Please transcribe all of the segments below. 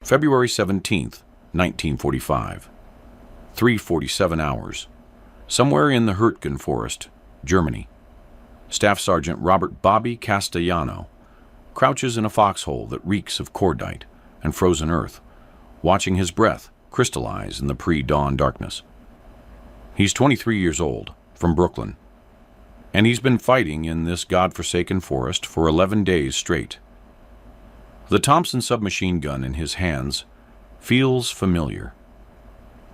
February 17th, 1945. 3:47 hours. Somewhere in the Hürtgen forest, Germany. Staff Sergeant Robert Bobby Castellano crouches in a foxhole that reeks of cordite and frozen earth, watching his breath crystallize in the pre-dawn darkness. He's 23 years old, from Brooklyn, and he's been fighting in this godforsaken forest for 11 days straight. The Thompson submachine gun in his hands feels familiar.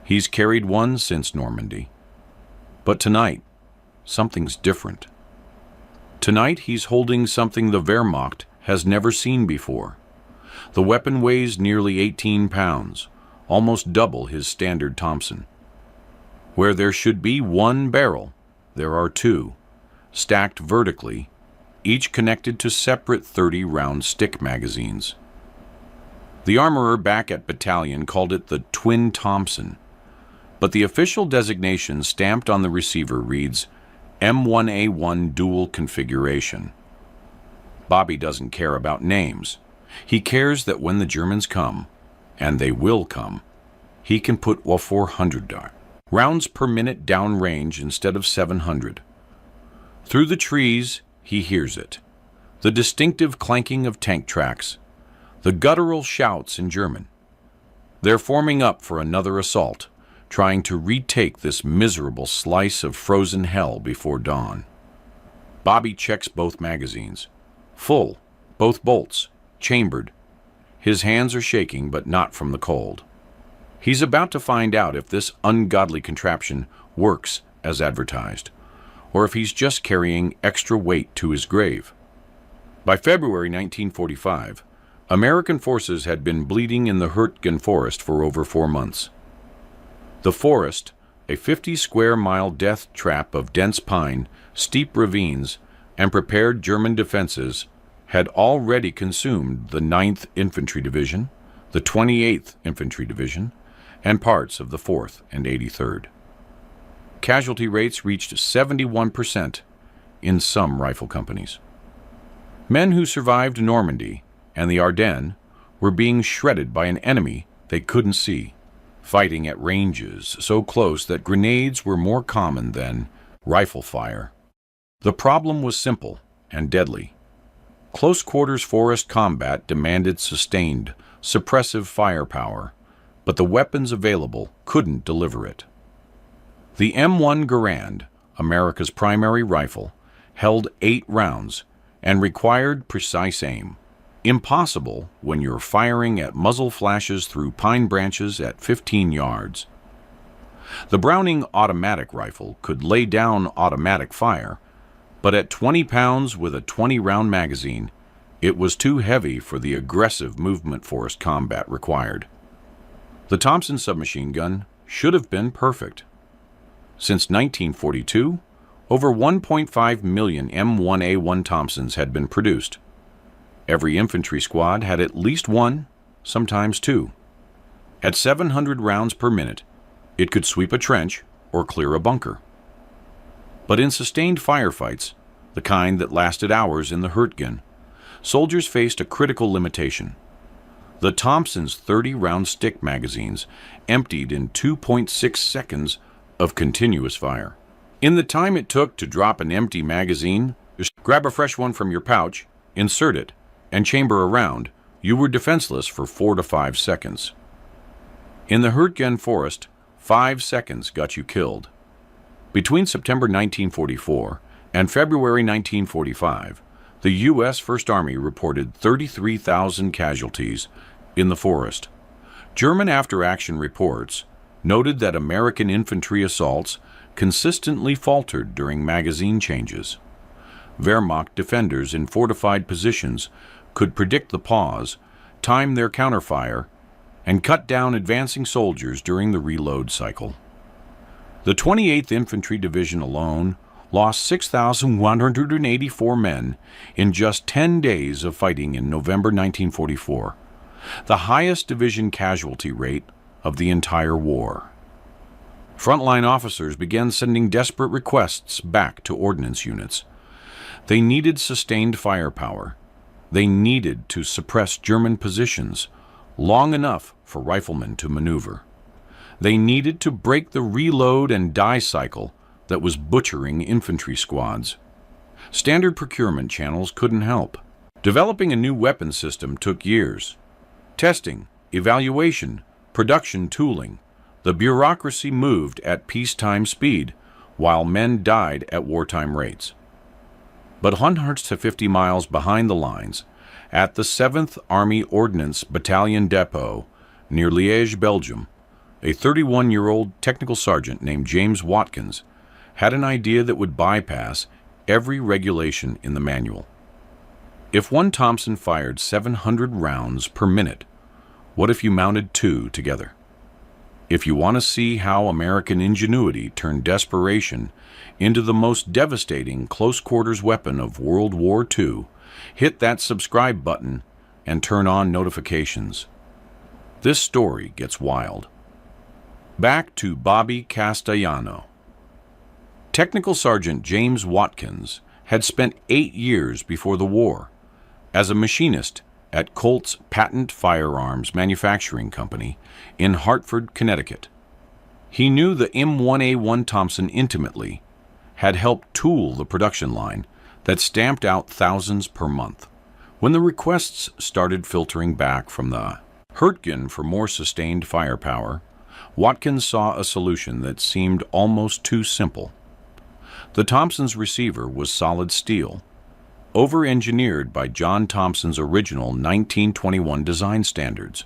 He's carried one since Normandy. But tonight, something's different. Tonight, he's holding something the Wehrmacht has never seen before. The weapon weighs nearly 18 pounds, almost double his standard Thompson. Where there should be one barrel, there are two, stacked vertically, each connected to separate 30-round stick magazines. The armorer back at battalion called it the Twin Thompson, but the official designation stamped on the receiver reads M1A1 Dual Configuration. Bobby doesn't care about names. He cares that when the Germans come, and they will come, he can put 400 rounds per minute downrange instead of 700. Through the trees, he hears it. The distinctive clanking of tank tracks, the guttural shouts in German. They're forming up for another assault, trying to retake this miserable slice of frozen hell before dawn. Bobby checks both magazines. Full, both bolts, chambered. His hands are shaking, but not from the cold. He's about to find out if this ungodly contraption works as advertised, or if he's just carrying extra weight to his grave. By February 1945, American forces had been bleeding in the Hürtgen forest for over 4 months. The forest, a 50-square-mile death trap of dense pine, steep ravines, and prepared German defenses, had already consumed the 9th Infantry Division, the 28th Infantry Division, and parts of the 4th and 83rd. Casualty rates reached 71% in some rifle companies. Men who survived Normandy and the Ardennes were being shredded by an enemy they couldn't see, fighting at ranges so close that grenades were more common than rifle fire. The problem was simple and deadly. Close-quarters forest combat demanded sustained, suppressive firepower, but the weapons available couldn't deliver it. The M1 Garand, America's primary rifle, held 8 rounds and required precise aim. Impossible when you're firing at muzzle flashes through pine branches at 15 yards. The Browning automatic rifle could lay down automatic fire, but at 20 pounds with a 20-round magazine, it was too heavy for the aggressive movement force combat required. The Thompson submachine gun should have been perfect. Since 1942, over 1.5 million M1A1 Thompsons had been produced. Every infantry squad had at least one, sometimes two. At 700 rounds per minute, it could sweep a trench or clear a bunker. But in sustained firefights, the kind that lasted hours in the Hürtgen, soldiers faced a critical limitation. The Thompson's 30-round stick magazines emptied in 2.6 seconds of continuous fire. In the time it took to drop an empty magazine, just grab a fresh one from your pouch, insert it, and chamber a round, you were defenseless for 4 to 5 seconds. In the Hürtgen forest, 5 seconds got you killed. Between September 1944 and February 1945, the U.S. First Army reported 33,000 casualties in the forest. German after-action reports noted that American infantry assaults consistently faltered during magazine changes. Wehrmacht defenders in fortified positions could predict the pause, time their counterfire, and cut down advancing soldiers during the reload cycle. The 28th Infantry Division alone lost 6,184 men in just 10 days of fighting in November 1944, the highest division casualty rate of the entire war. Frontline officers began sending desperate requests back to ordnance units. They needed sustained firepower. They needed to suppress German positions, long enough for riflemen to maneuver. They needed to break the reload and die cycle that was butchering infantry squads. Standard procurement channels couldn't help. Developing a new weapon system took years. Testing, evaluation, production tooling. The bureaucracy moved at peacetime speed, while men died at wartime rates. But 150 miles behind the lines, at the 7th Army Ordnance Battalion Depot near Liège, Belgium, a 31-year-old technical sergeant named James Watkins had an idea that would bypass every regulation in the manual. If one Thompson fired 700 rounds per minute, what if you mounted two together? If you want to see how American ingenuity turned desperation into the most devastating close-quarters weapon of World War II, hit that subscribe button and turn on notifications. This story gets wild. Back to Bobby Castellano. Technical Sergeant James Watkins had spent 8 years before the war as a machinist at Colt's Patent Firearms Manufacturing Company in Hartford, Connecticut. He knew the M1A1 Thompson intimately, had helped tool the production line that stamped out thousands per month. When the requests started filtering back from the Hürtgen for more sustained firepower, Watkins saw a solution that seemed almost too simple. The Thompson's receiver was solid steel, over-engineered by John Thompson's original 1921 design standards.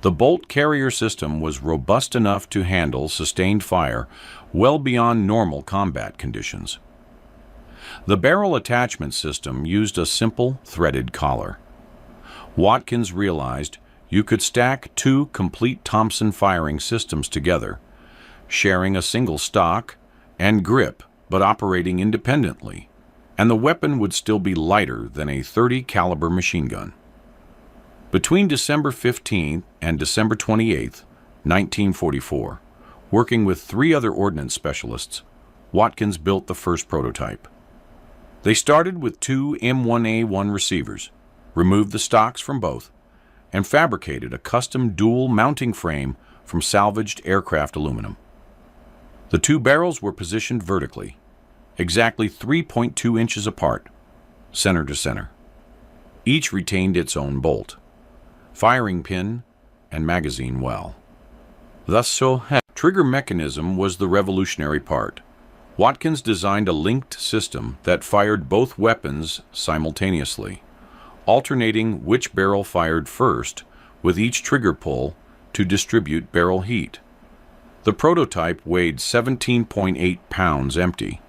The bolt carrier system was robust enough to handle sustained fire well beyond normal combat conditions. The barrel attachment system used a simple threaded collar. Watkins realized you could stack two complete Thompson firing systems together, sharing a single stock and grip but operating independently, and the weapon would still be lighter than a .30 caliber machine gun. Between December 15th and December 28th, 1944, working with 3 other ordnance specialists, Watkins built the first prototype. They started with 2 M1A1 receivers, removed the stocks from both, and fabricated a custom dual mounting frame from salvaged aircraft aluminum. The 2 barrels were positioned vertically, exactly 3.2 inches apart, center to center. Each retained its own bolt, firing pin, and magazine well. Thus, trigger mechanism was the revolutionary part. Watkins designed a linked system that fired both weapons simultaneously, alternating which barrel fired first with each trigger pull to distribute barrel heat. The prototype weighed 17.8 pounds empty,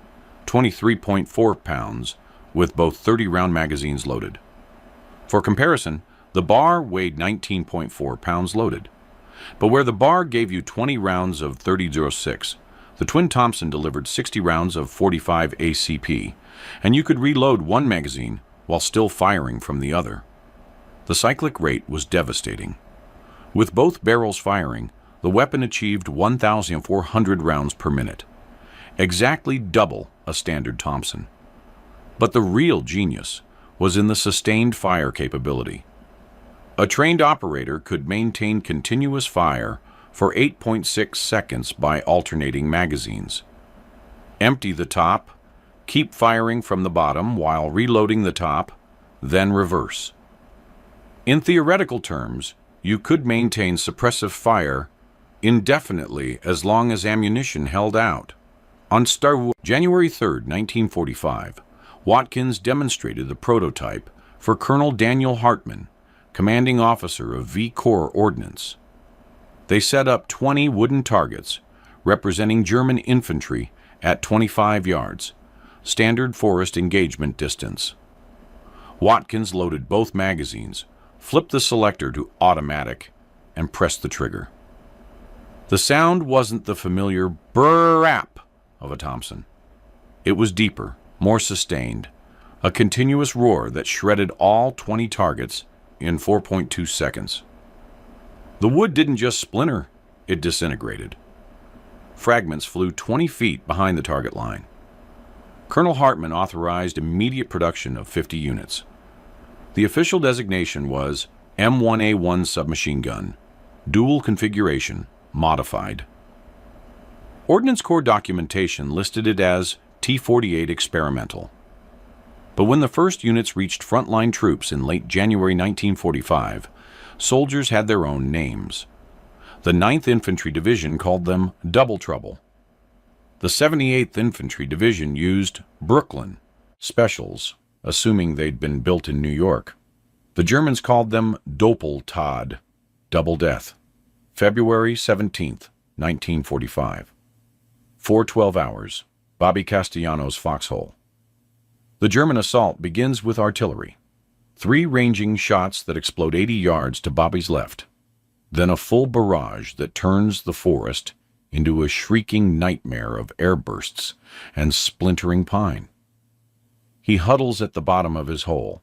23.4 pounds with both 30-round magazines loaded. For comparison, the bar weighed 19.4 pounds loaded. But where the bar gave you 20 rounds of .30-06, the twin Thompson delivered 60 rounds of .45 ACP, and you could reload one magazine while still firing from the other. The cyclic rate was devastating. With both barrels firing, the weapon achieved 1,400 rounds per minute, exactly double a standard Thompson. But the real genius was in the sustained fire capability. A trained operator could maintain continuous fire for 8.6 seconds by alternating magazines. Empty the top, keep firing from the bottom while reloading the top, then reverse. In theoretical terms, you could maintain suppressive fire indefinitely as long as ammunition held out. On January 3, 1945, Watkins demonstrated the prototype for Colonel Daniel Hartman, commanding officer of V Corps Ordnance. They set up 20 wooden targets representing German infantry at 25 yards, standard forest engagement distance. Watkins loaded both magazines, flipped the selector to automatic, and pressed the trigger. The sound wasn't the familiar brrrrap of a Thompson. It was deeper, more sustained, a continuous roar that shredded all 20 targets in 4.2 seconds. The wood didn't just splinter, it disintegrated. Fragments flew 20 feet behind the target line. Colonel Hartman authorized immediate production of 50 units. The official designation was M1A1 submachine gun, dual configuration, modified. Ordnance Corps documentation listed it as T-48 experimental. But when the first units reached frontline troops in late January 1945, soldiers had their own names. The 9th Infantry Division called them Double Trouble. The 78th Infantry Division used Brooklyn Specials, assuming they'd been built in New York. The Germans called them Doppeltod, Double Death. February 17th, 1945. 4:12 hours, Bobby Castellano's foxhole. The German assault begins with artillery. 3 ranging shots that explode 80 yards to Bobby's left. Then a full barrage that turns the forest into a shrieking nightmare of airbursts and splintering pine. He huddles at the bottom of his hole,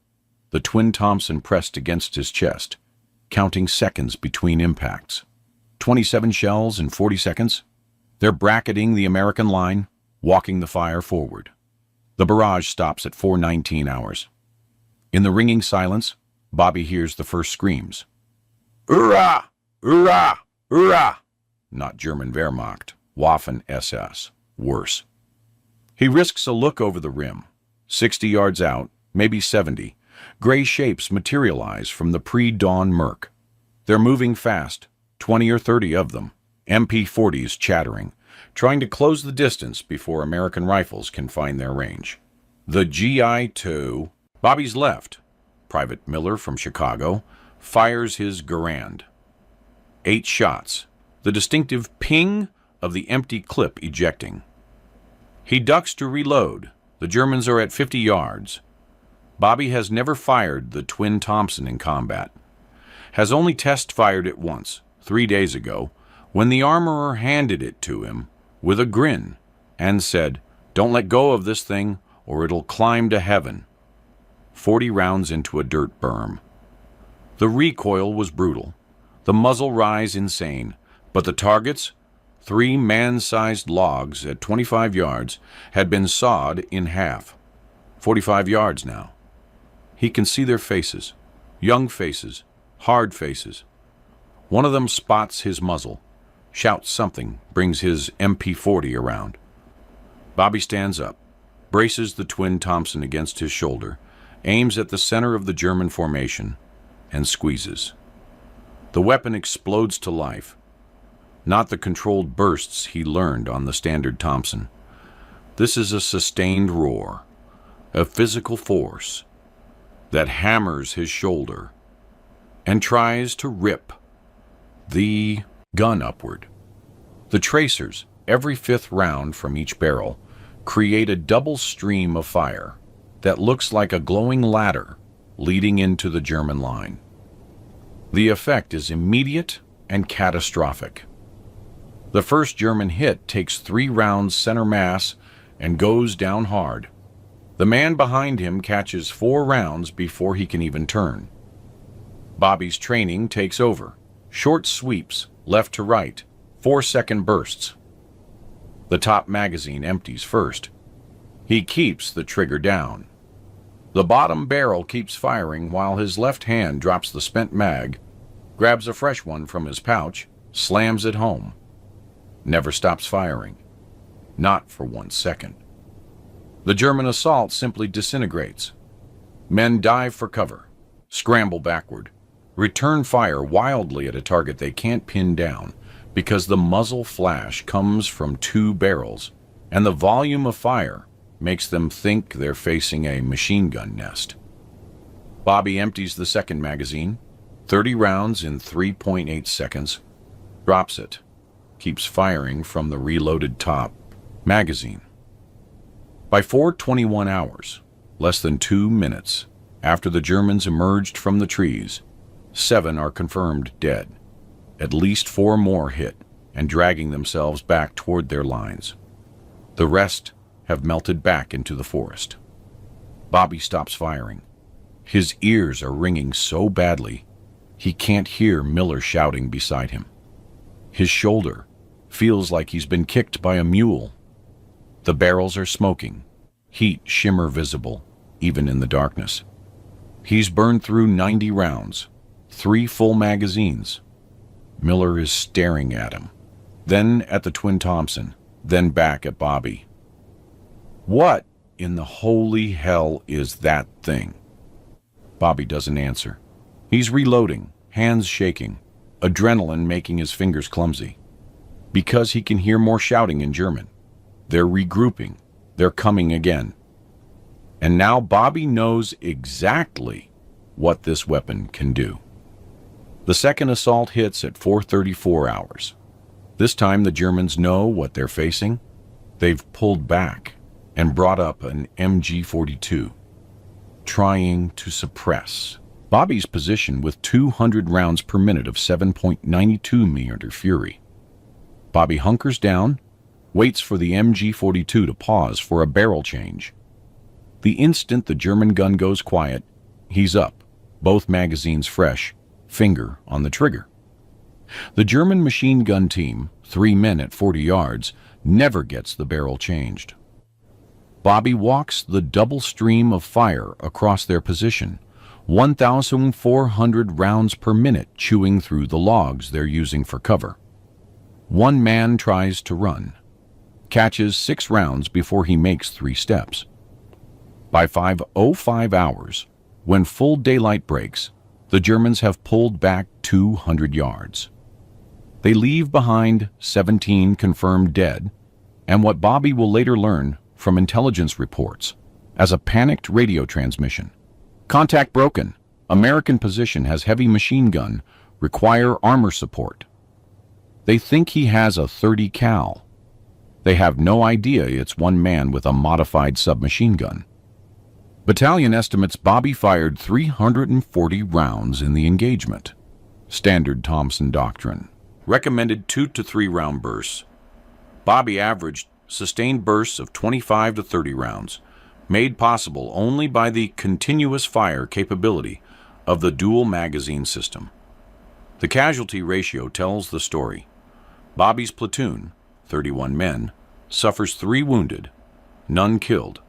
the twin Thompson pressed against his chest, counting seconds between impacts. 27 shells in 40 seconds. They're bracketing the American line, walking the fire forward. The barrage stops at 4:19 hours. In the ringing silence, Bobby hears the first screams. Hurrah! Hurrah! Hurrah! Not German Wehrmacht, Waffen SS. Worse. He risks a look over the rim. 60 yards out, maybe 70, gray shapes materialize from the pre-dawn murk. They're moving fast, 20 or 30 of them, MP-40s chattering, trying to close the distance before American rifles can find their range. The GI-2, Bobby's left, Private Miller from Chicago, fires his Garand. 8 shots, the distinctive ping of the empty clip ejecting. He ducks to reload. The Germans are at 50 yards. Bobby has never fired the twin Thompson in combat. Has only test-fired it once, 3 days ago, when the armorer handed it to him with a grin and said, "Don't let go of this thing or it'll climb to heaven." 40 rounds into a dirt berm. The recoil was brutal, the muzzle rise insane, but the targets, 3 man-sized logs at 25 yards, had been sawed in half. 45 yards now. He can see their faces, young faces, hard faces. One of them spots his muzzle, shouts something, brings his MP-40 around. Bobby stands up, braces the twin Thompson against his shoulder, aims at the center of the German formation, and squeezes. The weapon explodes to life. Not the controlled bursts he learned on the standard Thompson. This is a sustained roar, a physical force that hammers his shoulder and tries to rip the gun upward. The tracers, every 5th round from each barrel, create a double stream of fire that looks like a glowing ladder leading into the German line. The effect is immediate and catastrophic. The first German hit takes 3 rounds center mass and goes down hard. The man behind him catches 4 rounds before he can even turn. Bobby's training takes over. Short sweeps, left to right, 4-second bursts. The top magazine empties first. He keeps the trigger down. The bottom barrel keeps firing while his left hand drops the spent mag, grabs a fresh one from his pouch, slams it home. Never stops firing. Not for 1 second. The German assault simply disintegrates. Men dive for cover, scramble backward, return fire wildly at a target they can't pin down because the muzzle flash comes from 2 barrels, and the volume of fire makes them think they're facing a machine gun nest. Bobby empties the second magazine, 30 rounds in 3.8 seconds, drops it, keeps firing from the reloaded top magazine. By 4:21 hours, less than 2 minutes after the Germans emerged from the trees, 7 are confirmed dead. At least 4 more hit and dragging themselves back toward their lines. The rest have melted back into the forest. Bobby stops firing. His ears are ringing so badly, he can't hear Miller shouting beside him. His shoulder feels like he's been kicked by a mule. The barrels are smoking, heat shimmer visible, even in the darkness. He's burned through 90 rounds, 3 full magazines. Miller is staring at him, then at the twin Thompson, then back at Bobby. What in the holy hell is that thing? Bobby doesn't answer. He's reloading, hands shaking, adrenaline making his fingers clumsy. Because he can hear more shouting in German. They're regrouping. They're coming again. And now Bobby knows exactly what this weapon can do. The second assault hits at 4:34 hours. This time the Germans know what they're facing. They've pulled back and brought up an MG-42, trying to suppress Bobby's position with 200 rounds per minute of 7.92mm Fury. Bobby hunkers down, waits for the MG-42 to pause for a barrel change. The instant the German gun goes quiet, he's up, both magazines fresh, finger on the trigger. The German machine gun team, 3 men at 40 yards, never gets the barrel changed. Bobby walks the double stream of fire across their position, 1,400 rounds per minute chewing through the logs they're using for cover. One man tries to run, catches 6 rounds before he makes 3 steps. By 5:05 hours, when full daylight breaks, the Germans have pulled back 200 yards. They leave behind 17 confirmed dead, and what Bobby will later learn from intelligence reports as a panicked radio transmission. Contact broken. American position has heavy machine gun. Require armor support. They think he has a 30 cal. They have no idea it's one man with a modified submachine gun. Battalion estimates Bobby fired 340 rounds in the engagement. Standard Thompson doctrine. Recommended 2 to 3 round bursts. Bobby averaged sustained bursts of 25 to 30 rounds, made possible only by the continuous fire capability of the dual magazine system. The casualty ratio tells the story. Bobby's platoon, 31 men, suffers 3 wounded, none killed.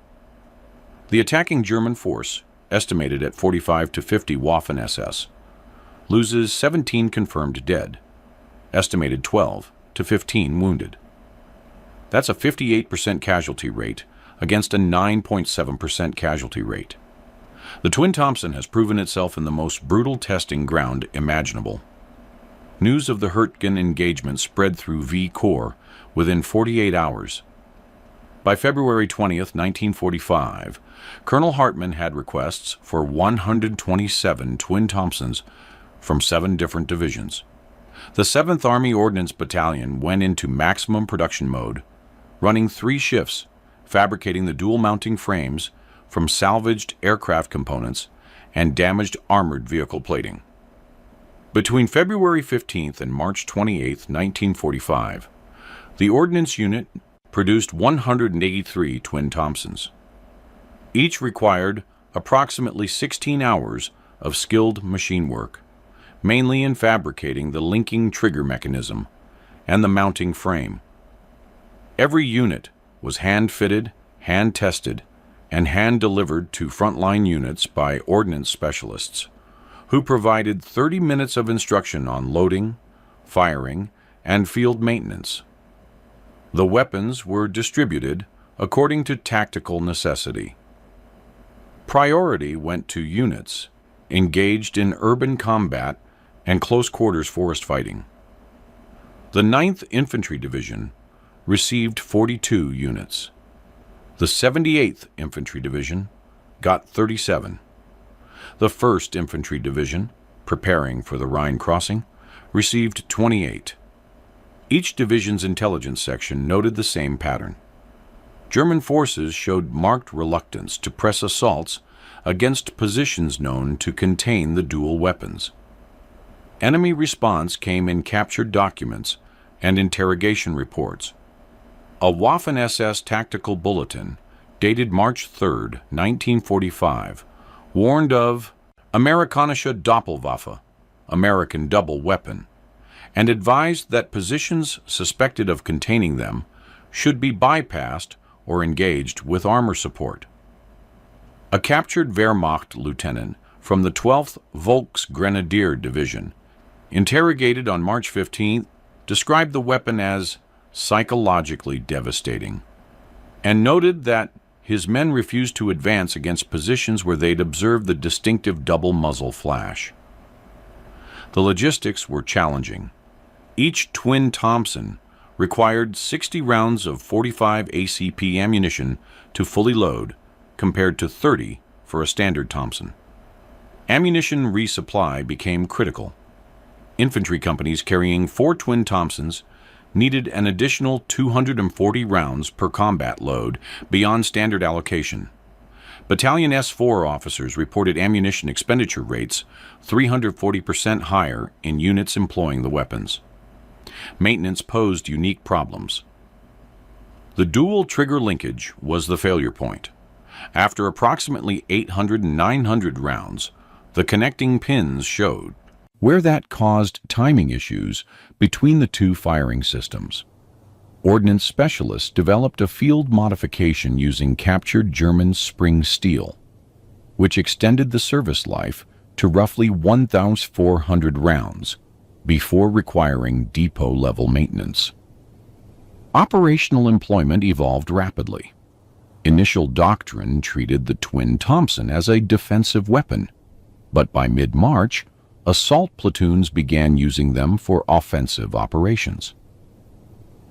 The attacking German force, estimated at 45 to 50 Waffen-SS, loses 17 confirmed dead, estimated 12 to 15 wounded. That's a 58% casualty rate against a 9.7% casualty rate. The Twin Thompson has proven itself in the most brutal testing ground imaginable. News of the Hürtgen engagement spread through V Corps within 48 hours. By February 20th, 1945, Colonel Hartmann had requests for 127 Twin Thompsons from 7 different divisions. The 7th Army Ordnance Battalion went into maximum production mode, running 3 shifts, fabricating the dual mounting frames from salvaged aircraft components and damaged armored vehicle plating. Between February 15th and March 28th, 1945, the Ordnance Unit produced 183 Twin Thompsons. Each required approximately 16 hours of skilled machine work, mainly in fabricating the linking trigger mechanism and the mounting frame. Every unit was hand-fitted, hand-tested, and hand-delivered to frontline units by ordnance specialists, who provided 30 minutes of instruction on loading, firing, and field maintenance. The weapons were distributed according to tactical necessity. Priority went to units engaged in urban combat and close-quarters forest fighting. The 9th Infantry Division received 42 units. The 78th Infantry Division got 37. The 1st Infantry Division, preparing for the Rhine crossing, received 28. Each division's intelligence section noted the same pattern. German forces showed marked reluctance to press assaults against positions known to contain the dual weapons. Enemy response came in captured documents and interrogation reports. A Waffen-SS tactical bulletin, dated March 3, 1945, warned of Amerikanische Doppelwaffe, American double weapon, and advised that positions suspected of containing them should be bypassed or engaged with armor support. A captured Wehrmacht lieutenant from the 12th Volksgrenadier Division, interrogated on March 15th, described the weapon as psychologically devastating and noted that his men refused to advance against positions where they'd observed the distinctive double muzzle flash. The logistics were challenging. Each twin Thompson required 60 rounds of 45 ACP ammunition to fully load, compared to 30 for a standard Thompson. Ammunition resupply became critical. Infantry companies carrying 4 twin Thompsons needed an additional 240 rounds per combat load beyond standard allocation. Battalion S4 officers reported ammunition expenditure rates 340% higher in units employing the weapons. Maintenance posed unique problems. The dual trigger linkage was the failure point. After approximately 800 and 900 rounds, the connecting pins showed, where that caused timing issues between the two firing systems. Ordnance specialists developed a field modification using captured German spring steel, which extended the service life to roughly 1,400 rounds before requiring depot-level maintenance. Operational employment evolved rapidly. Initial doctrine treated the twin Thompson as a defensive weapon, but by mid-March, assault platoons began using them for offensive operations.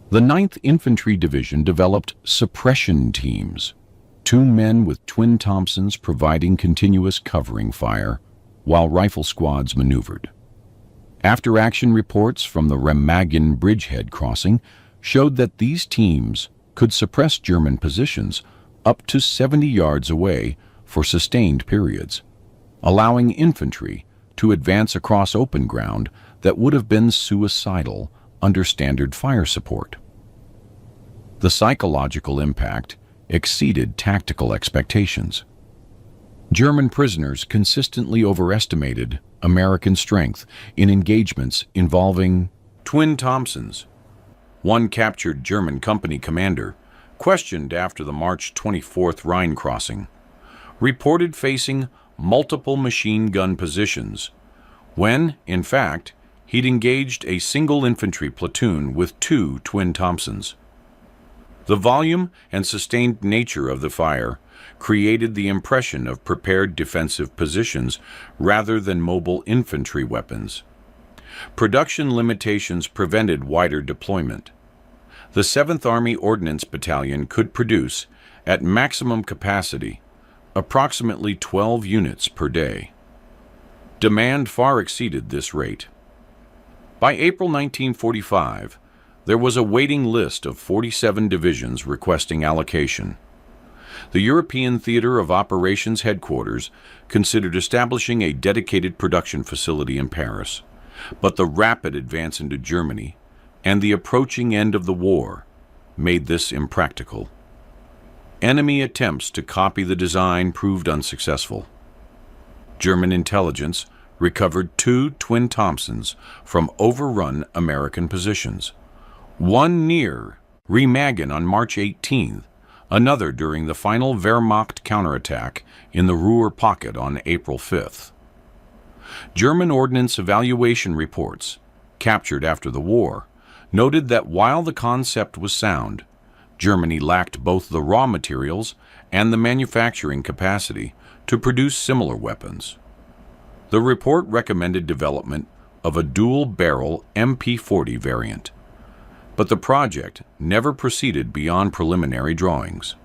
The 9th Infantry Division developed suppression teams, 2 men with twin Thompsons providing continuous covering fire while rifle squads maneuvered. After-action reports from the Remagen bridgehead crossing showed that these teams could suppress German positions up to 70 yards away for sustained periods, allowing infantry to advance across open ground that would have been suicidal under standard fire support. The psychological impact exceeded tactical expectations. German prisoners consistently overestimated American strength in engagements involving twin Thompsons. One captured German company commander, questioned after the March 24th Rhine crossing, reported facing multiple machine gun positions, when, in fact, he'd engaged a single infantry platoon with 2 twin Thompsons. The volume and sustained nature of the fire created the impression of prepared defensive positions rather than mobile infantry weapons. Production limitations prevented wider deployment. The 7th Army Ordnance Battalion could produce, at maximum capacity, approximately 12 units per day. Demand far exceeded this rate. By April 1945, there was a waiting list of 47 divisions requesting allocation. The European Theater of Operations Headquarters considered establishing a dedicated production facility in Paris, but the rapid advance into Germany and the approaching end of the war made this impractical. Enemy attempts to copy the design proved unsuccessful. German intelligence recovered 2 twin Thompsons from overrun American positions, one near Remagen on March 18th, another during the final Wehrmacht counterattack in the Ruhr Pocket on April 5th. German ordnance evaluation reports, captured after the war, noted that while the concept was sound, Germany lacked both the raw materials and the manufacturing capacity to produce similar weapons. The report recommended development of a dual-barrel MP40 variant, but the project never proceeded beyond preliminary drawings.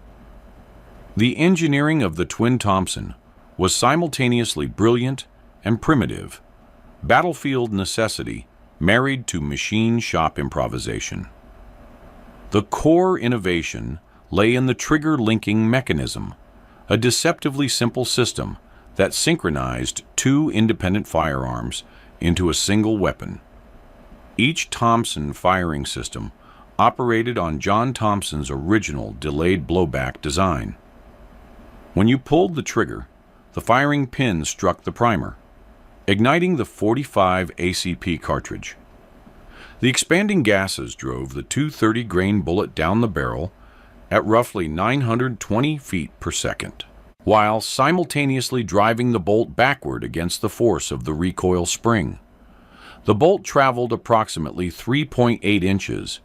The engineering of the twin Thompson was simultaneously brilliant and primitive, battlefield necessity married to machine shop improvisation. The core innovation lay in the trigger linking mechanism, a deceptively simple system that synchronized 2 independent firearms into a single weapon. Each Thompson firing system operated on John Thompson's original delayed blowback design. When you pulled the trigger, the firing pin struck the primer, igniting the 45 ACP cartridge. The expanding gases drove the 230-grain bullet down the barrel at roughly 920 feet per second. while simultaneously driving the bolt backward against the force of the recoil spring. The bolt traveled approximately 3.8 inches,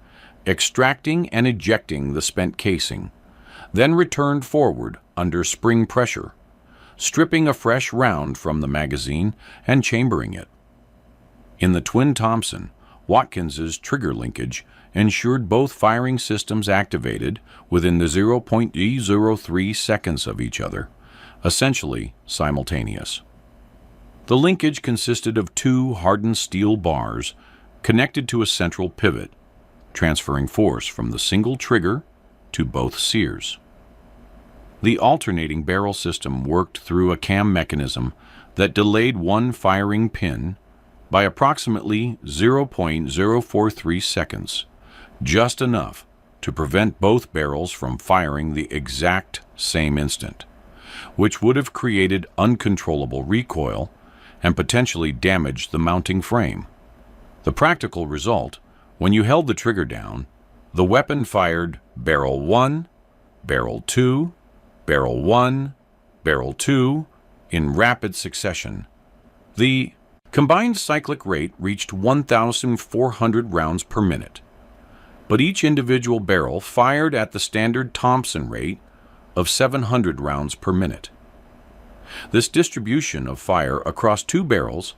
extracting and ejecting the spent casing, then returned forward under spring pressure, stripping a fresh round from the magazine and chambering it. In the twin Thompson, Watkins's trigger linkage ensured both firing systems activated within the 0.03 seconds of each other, essentially simultaneous. The linkage consisted of two hardened steel bars connected to a central pivot, transferring force from the single trigger to both sears. The alternating barrel system worked through a cam mechanism that delayed one firing pin by approximately 0.043 seconds, just enough to prevent both barrels from firing the exact same instant, which would have created uncontrollable recoil and potentially damaged the mounting frame. The practical result, when you held the trigger down, the weapon fired barrel 1, barrel 2, barrel 1, barrel 2 in rapid succession. The combined cyclic rate reached 1,400 rounds per minute, but each individual barrel fired at the standard Thompson rate of 700 rounds per minute. This distribution of fire across two barrels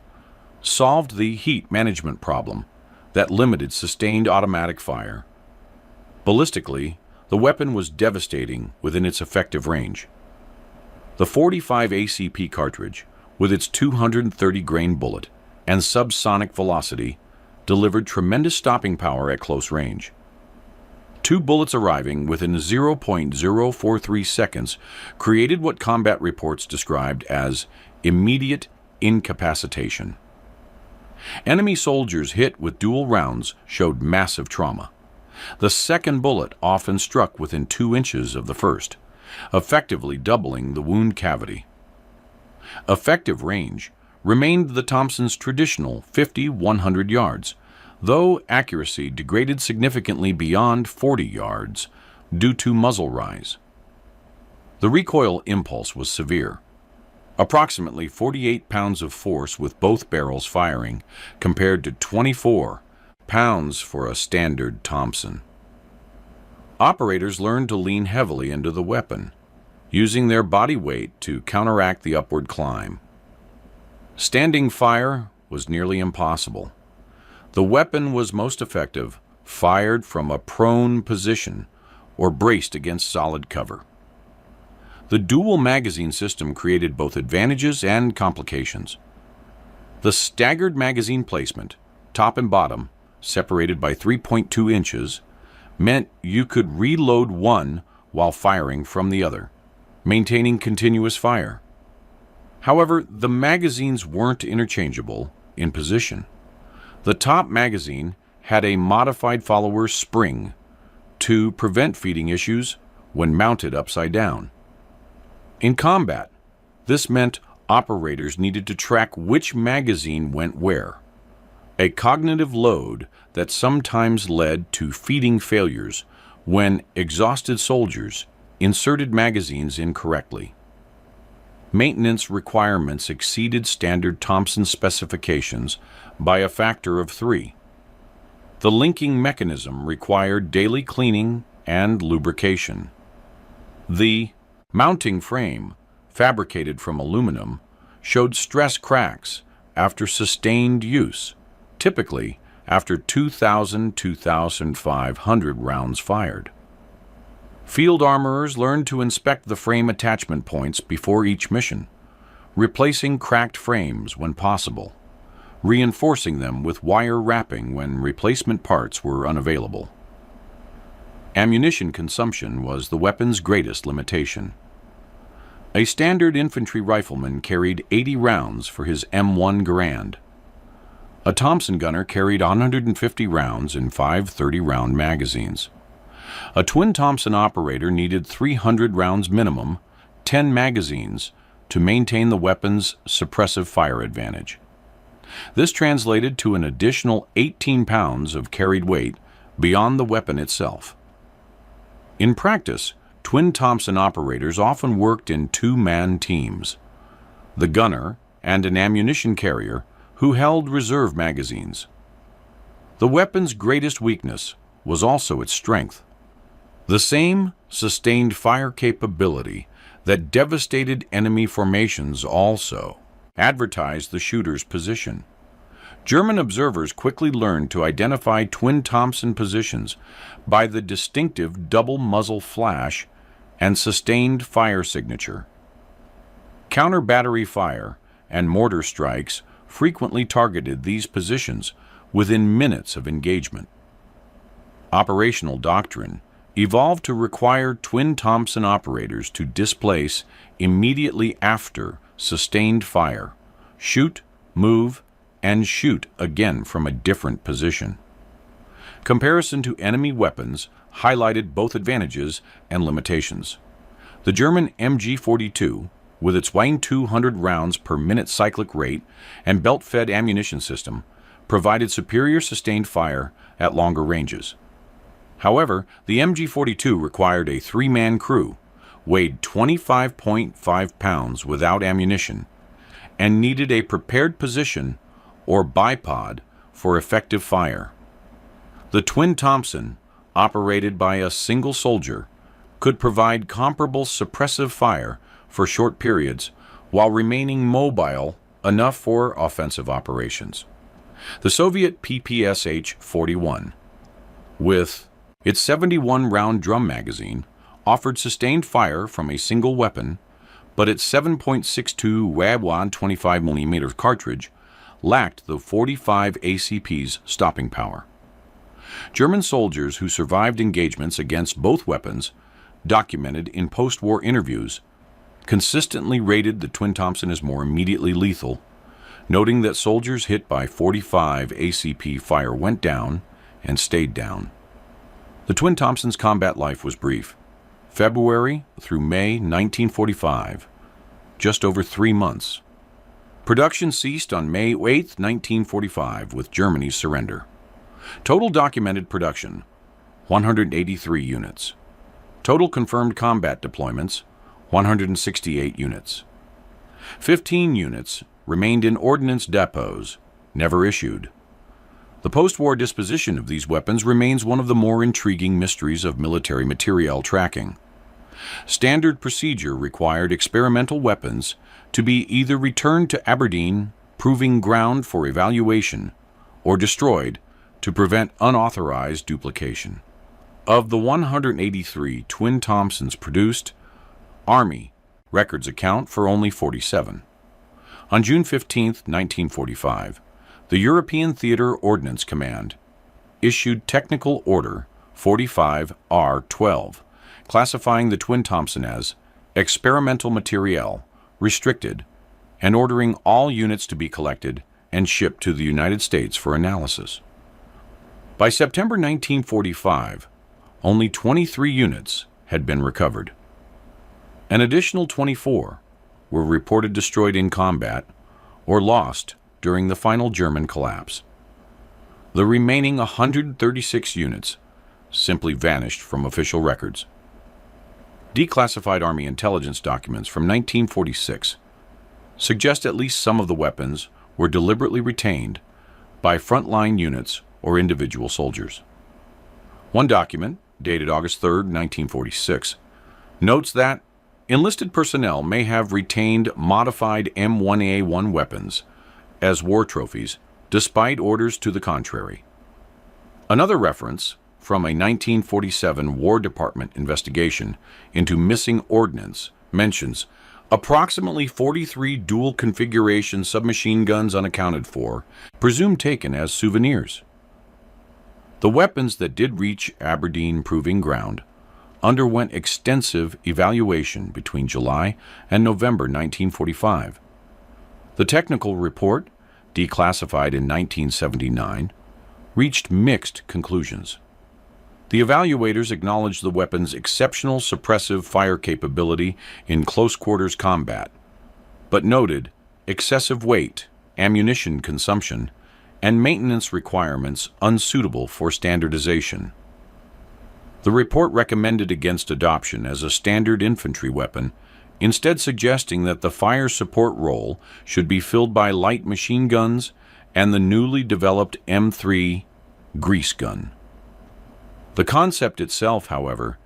solved the heat management problem that limited sustained automatic fire. Ballistically, the weapon was devastating within its effective range. The 45 ACP cartridge, with its 230-grain bullet and subsonic velocity, delivered tremendous stopping power at close range. Two bullets arriving within 0.043 seconds created what combat reports described as immediate incapacitation. Enemy soldiers hit with dual rounds showed massive trauma. The second bullet often struck within 2 inches of the first, effectively doubling the wound cavity. Effective range remained the Thompson's traditional 50-100 yards, though accuracy degraded significantly beyond 40 yards due to muzzle rise. The recoil impulse was severe, approximately 48 pounds of force with both barrels firing, compared to 24 pounds for a standard Thompson. Operators learned to lean heavily into the weapon, using their body weight to counteract the upward climb. Standing fire was nearly impossible. The weapon was most effective fired from a prone position or braced against solid cover. The dual magazine system created both advantages and complications. The staggered magazine placement, top and bottom, separated by 3.2 inches, meant you could reload one while firing from the other, maintaining continuous fire. However, the magazines weren't interchangeable in position. The top magazine had a modified follower spring to prevent feeding issues when mounted upside down. In combat, this meant operators needed to track which magazine went where, a cognitive load that sometimes led to feeding failures when exhausted soldiers inserted magazines incorrectly. Maintenance requirements exceeded standard Thompson specifications by a factor of 3. The linking mechanism required daily cleaning and lubrication. The mounting frame, fabricated from aluminum, showed stress cracks after sustained use, typically after 2,000–2,500 rounds fired. Field armorers learned to inspect the frame attachment points before each mission, replacing cracked frames when possible, reinforcing them with wire wrapping when replacement parts were unavailable. Ammunition consumption was the weapon's greatest limitation. A standard infantry rifleman carried 80 rounds for his M1 Garand. A Thompson gunner carried 150 rounds in 5 30-round magazines. A twin Thompson operator needed 300 rounds minimum, 10 magazines, to maintain the weapon's suppressive fire advantage. This translated to an additional 18 pounds of carried weight beyond the weapon itself. In practice, twin Thompson operators often worked in two-man teams, the gunner and an ammunition carrier who held reserve magazines. The weapon's greatest weakness was also its strength. The same sustained fire capability that devastated enemy formations also advertised the shooter's position. German observers quickly learned to identify twin Thompson positions by the distinctive double muzzle flash and sustained fire signature. Counter-battery fire and mortar strikes frequently targeted these positions within minutes of engagement. Operational doctrine evolved to require twin Thompson operators to displace immediately after sustained fire, shoot, move, and shoot again from a different position. Comparison to enemy weapons highlighted both advantages and limitations. The German MG-42, with its wang 200 rounds per minute cyclic rate and belt-fed ammunition system, provided superior sustained fire at longer ranges. However, the MG-42 required a three-man crew, weighed 25.5 pounds without ammunition, and needed a prepared position or bipod for effective fire. The twin Thompson, operated by a single soldier, could provide comparable suppressive fire for short periods while remaining mobile enough for offensive operations. The Soviet PPSH-41, with its 71-round drum magazine, offered sustained fire from a single weapon, but its 7.62 Wehrmacht 25mm cartridge lacked the 45 ACP's stopping power. German soldiers who survived engagements against both weapons, documented in post-war interviews, consistently rated the twin Thompson as more immediately lethal, noting that soldiers hit by 45 ACP fire went down and stayed down. The twin Thompson's combat life was brief, February through May 1945, just over 3 months. Production ceased on May 8, 1945, with Germany's surrender. Total documented production, 183 units. Total confirmed combat deployments, 168 units. 15 units remained in ordnance depots, never issued. The post-war disposition of these weapons remains one of the more intriguing mysteries of military materiel tracking. Standard procedure required experimental weapons to be either returned to Aberdeen, proving ground for evaluation, or destroyed to prevent unauthorized duplication. Of the 183 twin Thompsons produced, Army records account for only 47. On June 15, 1945, the European Theater Ordnance Command issued Technical Order 45R12, classifying the twin Thompson as experimental materiel, restricted, and ordering all units to be collected and shipped to the United States for analysis. By September 1945, only 23 units had been recovered. An additional 24 were reported destroyed in combat or lost during the final German collapse. The remaining 136 units simply vanished from official records. Declassified Army intelligence documents from 1946 suggest at least some of the weapons were deliberately retained by frontline units or individual soldiers. One document, dated August 3, 1946, notes that enlisted personnel may have retained modified M1A1 weapons as war trophies, despite orders to the contrary. Another reference from a 1947 War Department investigation into missing ordnance mentions approximately 43 dual configuration submachine guns unaccounted for, presumed taken as souvenirs. The weapons that did reach Aberdeen proving ground underwent extensive evaluation between July and November 1945. The technical report, declassified in 1979, reached mixed conclusions. The evaluators acknowledged the weapon's exceptional suppressive fire capability in close-quarters combat, but noted excessive weight, ammunition consumption, and maintenance requirements unsuitable for standardization. The report recommended against adoption as a standard infantry weapon, instead suggesting that the fire support role should be filled by light machine guns and the newly developed M3 grease gun. The concept itself, however,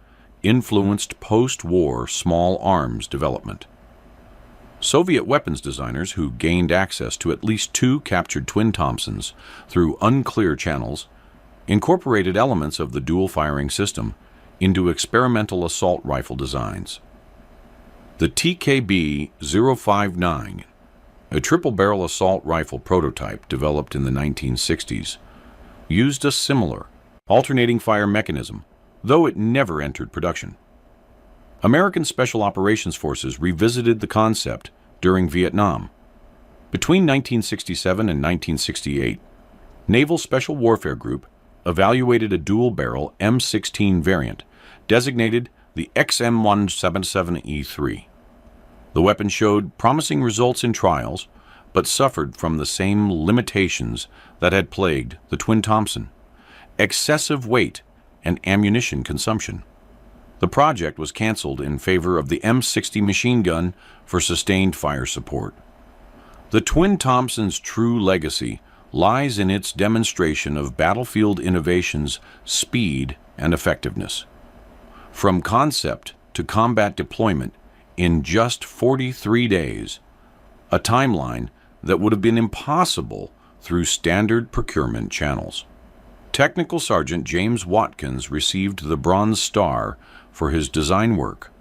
influenced post-war small arms development. Soviet weapons designers who gained access to at least 2 captured twin Thompsons through unclear channels incorporated elements of the dual-firing system into experimental assault rifle designs. The TKB-059, a triple-barrel assault rifle prototype developed in the 1960s, used a similar alternating fire mechanism, though it never entered production. American Special Operations Forces revisited the concept during Vietnam. Between 1967 and 1968, Naval Special Warfare Group evaluated a dual-barrel M16 variant, designated the XM177E3. The weapon showed promising results in trials, but suffered from the same limitations that had plagued the twin Thompson: excessive weight and ammunition consumption. The project was canceled in favor of the M60 machine gun for sustained fire support. The twin Thompson's true legacy lies in its demonstration of battlefield innovation's speed and effectiveness. From concept to combat deployment in just 43 days, a timeline that would have been impossible through standard procurement channels. Technical Sergeant James Watkins received the Bronze Star for his design work,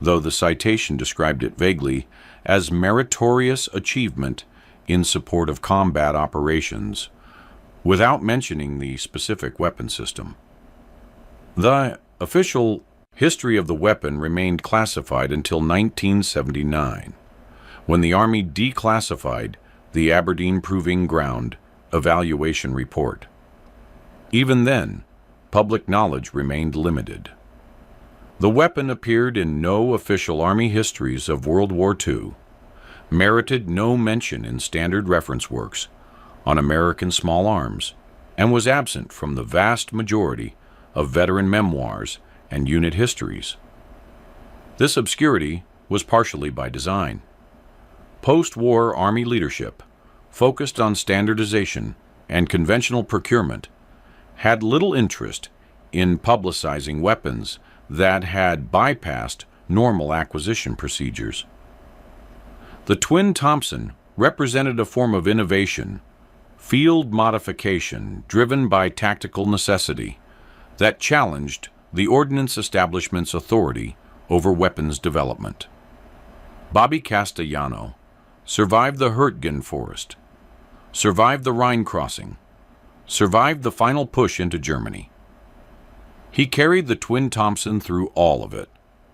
though the citation described it vaguely as meritorious achievement in support of combat operations, without mentioning the specific weapon system. The official history of the weapon remained classified until 1979, when the Army declassified the Aberdeen Proving Ground Evaluation Report. Even then, public knowledge remained limited. The weapon appeared in no official Army histories of World War II, merited no mention in standard reference works on American small arms, and was absent from the vast majority of veteran memoirs and unit histories. This obscurity was partially by design. Post-war Army leadership, focused on standardization and conventional procurement, had little interest in publicizing weapons that had bypassed normal acquisition procedures. The twin Thompson represented a form of innovation, field modification driven by tactical necessity, that challenged the ordnance establishment's authority over weapons development. Bobby Castellano survived the Hürtgen forest, survived the Rhine crossing, survived the final push into Germany. He carried the twin Thompson through all of it,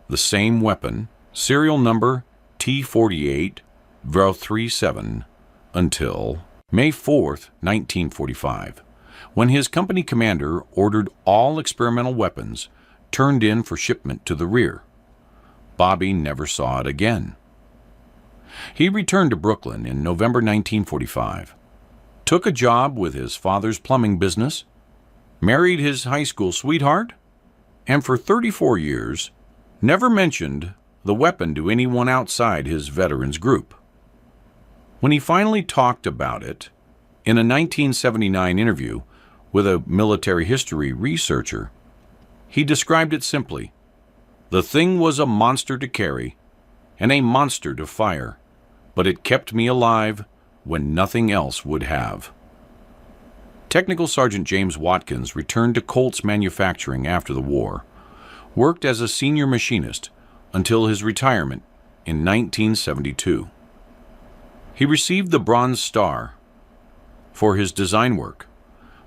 the same weapon, serial number T48-037, until May 4, 1945, when his company commander ordered all experimental weapons turned in for shipment to the rear. Bobby never saw it again. He returned to Brooklyn in November 1945, took a job with his father's plumbing business, married his high school sweetheart, and for 34 years never mentioned the weapon to anyone outside his veterans group. When he finally talked about it in a 1979 interview with a military history researcher, he described it simply: "The thing was a monster to carry and a monster to fire, but it kept me alive when nothing else would have." Technical Sergeant James Watkins returned to Colt's Manufacturing after the war, worked as a senior machinist until his retirement in 1972. He received the Bronze Star for his design work,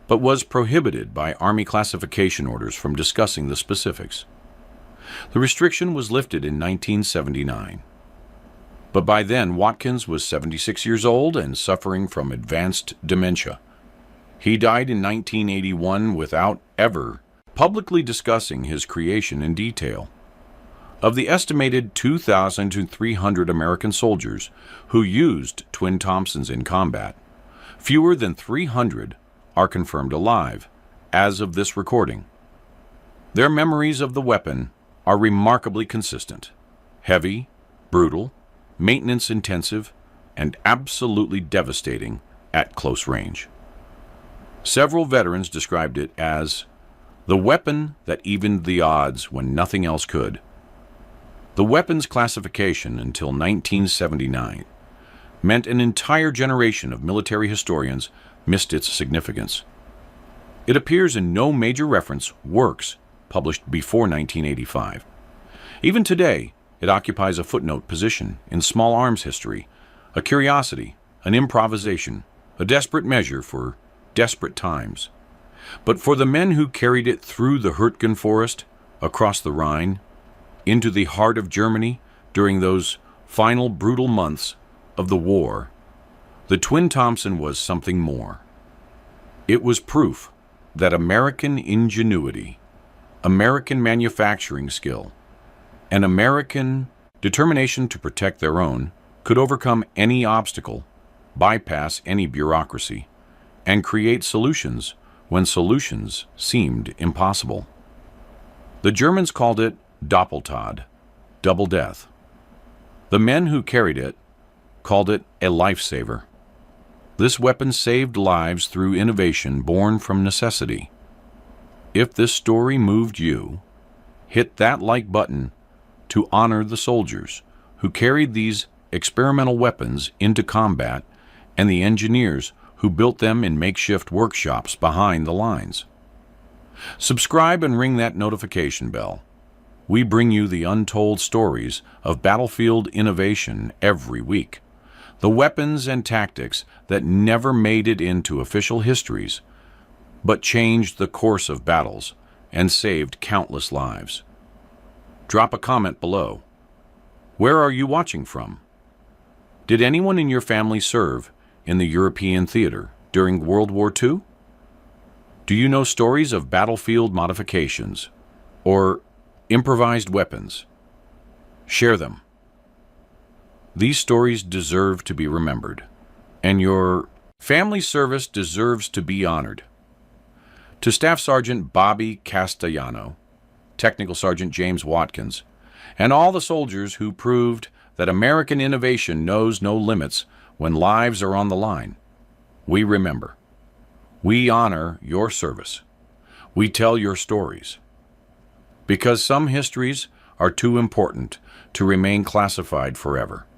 but was prohibited by Army classification orders from discussing the specifics. The restriction was lifted in 1979. But by then, Watkins was 76 years old and suffering from advanced dementia. He died in 1981 without ever publicly discussing his creation in detail. Of the estimated 2,300 American soldiers who used twin Thompsons in combat, fewer than 300 are confirmed alive as of this recording. Their memories of the weapon are remarkably consistent: heavy, brutal, maintenance-intensive, and absolutely devastating at close range. Several veterans described it as the weapon that evened the odds when nothing else could. The weapon's classification until 1979 meant an entire generation of military historians missed its significance. It appears in no major reference works published before 1985. Even today, it occupies a footnote position in small arms history, a curiosity, an improvisation, a desperate measure for desperate times. But for the men who carried it through the Hürtgen forest, across the Rhine, into the heart of Germany during those final brutal months of the war, the Twin Thompson was something more. It was proof that American ingenuity, American manufacturing skill, and American determination to protect their own could overcome any obstacle, bypass any bureaucracy, and create solutions when solutions seemed impossible. The Germans called it Doppeltod, double death. The men who carried it called it a lifesaver. This weapon saved lives through innovation born from necessity. If this story moved you, hit that like button to honor the soldiers who carried these experimental weapons into combat and the engineers who built them in makeshift workshops behind the lines. Subscribe and ring that notification bell. We bring you the untold stories of battlefield innovation every week, the weapons and tactics that never made it into official histories, but changed the course of battles and saved countless lives. Drop a comment below. Where are you watching from? Did anyone in your family serve in the European theater during World War II? Do you know stories of battlefield modifications or improvised weapons? Share them. These stories deserve to be remembered, and your family service deserves to be honored. To Staff Sergeant Bobby Castellano, Technical Sergeant James Watkins, and all the soldiers who proved that American innovation knows no limits when lives are on the line, we remember. We honor your service. We tell your stories. Because some histories are too important to remain classified forever.